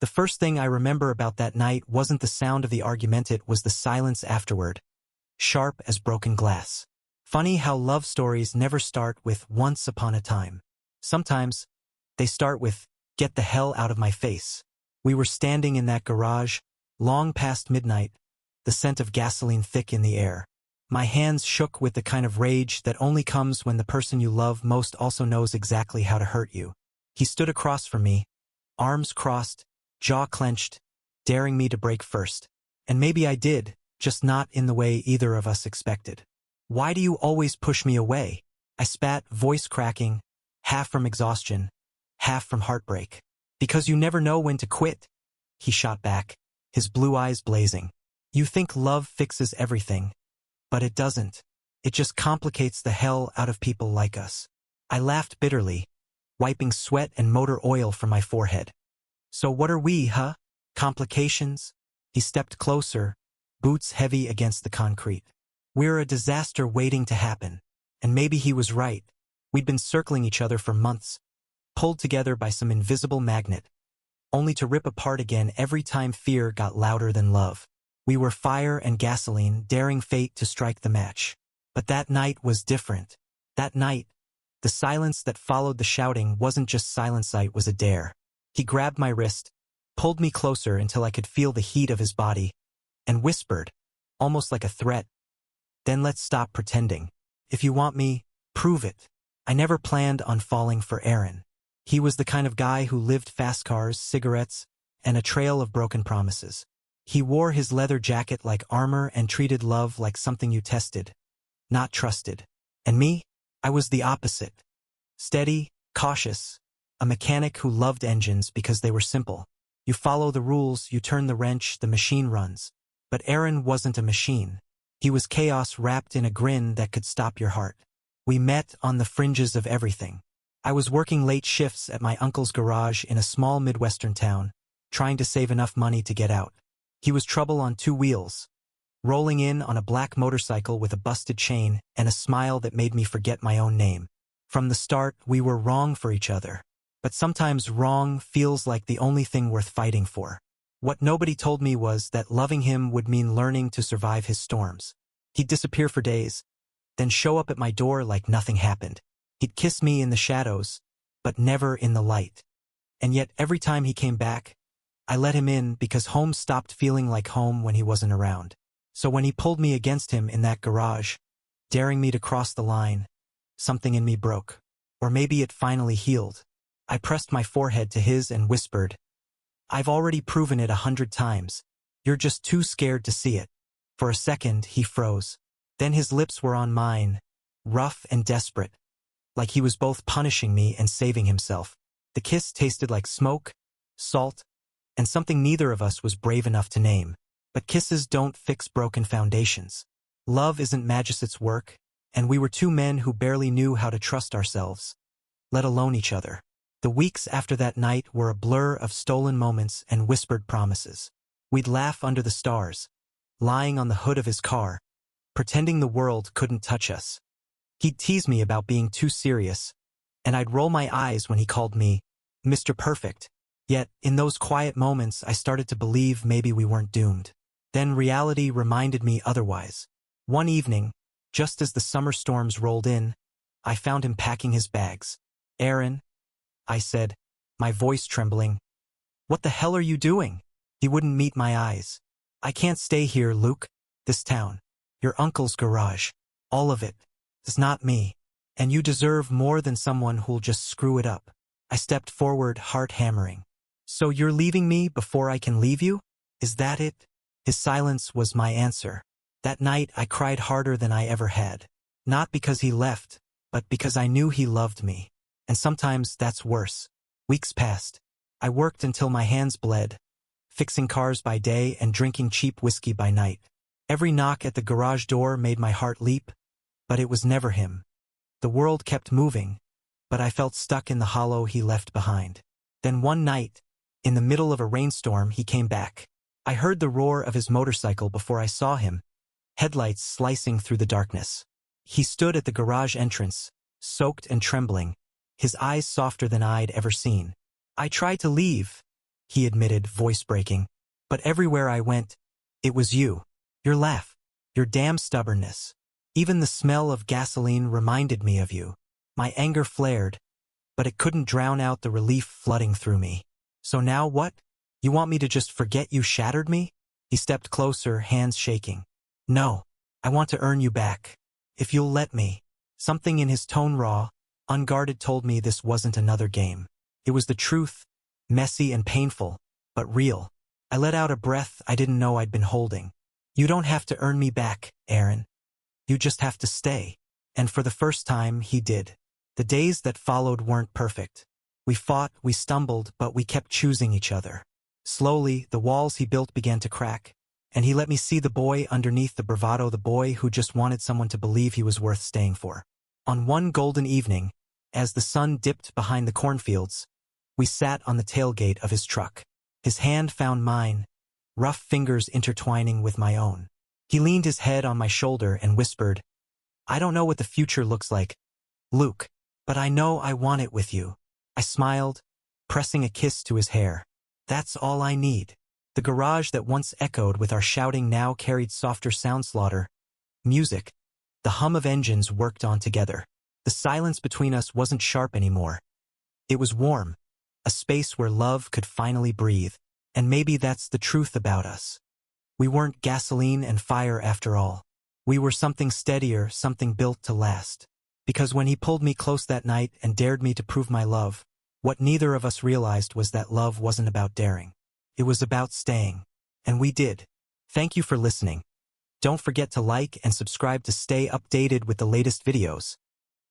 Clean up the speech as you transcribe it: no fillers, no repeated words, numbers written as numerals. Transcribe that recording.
The first thing I remember about that night wasn't the sound of the argument, it was the silence afterward, sharp as broken glass. Funny how love stories never start with "once upon a time." Sometimes, they start with "get the hell out of my face." We were standing in that garage, long past midnight, the scent of gasoline thick in the air. My hands shook with the kind of rage that only comes when the person you love most also knows exactly how to hurt you. He stood across from me, arms crossed, jaw clenched, daring me to break first. And maybe I did, just not in the way either of us expected. "Why do you always push me away?" I spat, voice cracking, half from exhaustion, half from heartbreak. "Because you never know when to quit," he shot back, his blue eyes blazing. "You think love fixes everything, but it doesn't. It just complicates the hell out of people like us." I laughed bitterly, wiping sweat and motor oil from my forehead. "So what are we, huh? Complications?" He stepped closer, boots heavy against the concrete. "We're a disaster waiting to happen." And maybe he was right. We'd been circling each other for months, pulled together by some invisible magnet, only to rip apart again every time fear got louder than love. We were fire and gasoline, daring fate to strike the match. But that night was different. That night, the silence that followed the shouting wasn't just silence, it was a dare. He grabbed my wrist, pulled me closer until I could feel the heat of his body, and whispered, almost like a threat, "Then let's stop pretending. If you want me, prove it." I never planned on falling for Aaron. He was the kind of guy who lived fast cars, cigarettes, and a trail of broken promises. He wore his leather jacket like armor and treated love like something you tested, not trusted. And me? I was the opposite. Steady, cautious, a mechanic who loved engines because they were simple. You follow the rules, you turn the wrench, the machine runs. But Aaron wasn't a machine. He was chaos wrapped in a grin that could stop your heart. We met on the fringes of everything. I was working late shifts at my uncle's garage in a small Midwestern town, trying to save enough money to get out. He was trouble on two wheels, rolling in on a black motorcycle with a busted chain and a smile that made me forget my own name. From the start, we were wrong for each other. But sometimes wrong feels like the only thing worth fighting for. What nobody told me was that loving him would mean learning to survive his storms. He'd disappear for days, then show up at my door like nothing happened. He'd kiss me in the shadows, but never in the light. And yet every time he came back, I let him in because home stopped feeling like home when he wasn't around. So when he pulled me against him in that garage, daring me to cross the line, something in me broke. Or maybe it finally healed. I pressed my forehead to his and whispered, "I've already proven it 100 times. You're just too scared to see it." For a second, he froze. Then his lips were on mine, rough and desperate, like he was both punishing me and saving himself. The kiss tasted like smoke, salt, and something neither of us was brave enough to name. But kisses don't fix broken foundations. Love isn't Magicet's work, and we were two men who barely knew how to trust ourselves, let alone each other. The weeks after that night were a blur of stolen moments and whispered promises. We'd laugh under the stars, lying on the hood of his car, pretending the world couldn't touch us. He'd tease me about being too serious, and I'd roll my eyes when he called me Mr. Perfect. Yet, in those quiet moments, I started to believe maybe we weren't doomed. Then reality reminded me otherwise. One evening, just as the summer storms rolled in, I found him packing his bags. "Aaron," I said, my voice trembling, "what the hell are you doing?" He wouldn't meet my eyes. "I can't stay here, Luke. This town, your uncle's garage, all of it, is not me. And you deserve more than someone who'll just screw it up." I stepped forward, heart hammering. "So you're leaving me before I can leave you? Is that it?" His silence was my answer. That night I cried harder than I ever had. Not because he left, but because I knew he loved me. And sometimes that's worse. Weeks passed. I worked until my hands bled, fixing cars by day and drinking cheap whiskey by night. Every knock at the garage door made my heart leap, but it was never him. The world kept moving, but I felt stuck in the hollow he left behind. Then one night, in the middle of a rainstorm, he came back. I heard the roar of his motorcycle before I saw him, headlights slicing through the darkness. He stood at the garage entrance, soaked and trembling, his eyes softer than I'd ever seen. I tried to leave, he admitted, voice breaking. But everywhere I went, it was you. Your laugh. Your damn stubbornness. Even the smell of gasoline reminded me of you. My anger flared, but it couldn't drown out the relief flooding through me. So now what? You want me to just forget you shattered me? He stepped closer, hands shaking. No, I want to earn you back. If you'll let me. Something in his tone, raw, unguarded, told me this wasn't another game. It was the truth, messy and painful, but real. I let out a breath I didn't know I'd been holding. You don't have to earn me back, Aaron. You just have to stay. And for the first time, he did. The days that followed weren't perfect. We fought, we stumbled, but we kept choosing each other. Slowly, the walls he built began to crack, and he let me see the boy underneath the bravado, the boy who just wanted someone to believe he was worth staying for. On one golden evening, as the sun dipped behind the cornfields, we sat on the tailgate of his truck. His hand found mine, rough fingers intertwining with my own. He leaned his head on my shoulder and whispered, I don't know what the future looks like, Luke, but I know I want it with you. I smiled, pressing a kiss to his hair. That's all I need. The garage that once echoed with our shouting now carried softer sound, slaughter, music. The hum of engines worked on together. The silence between us wasn't sharp anymore. It was warm, a space where love could finally breathe. And maybe that's the truth about us. We weren't gasoline and fire after all. We were something steadier, something built to last. Because when he pulled me close that night and dared me to prove my love, what neither of us realized was that love wasn't about daring. It was about staying. And we did. Thank you for listening. Don't forget to like and subscribe to stay updated with the latest videos.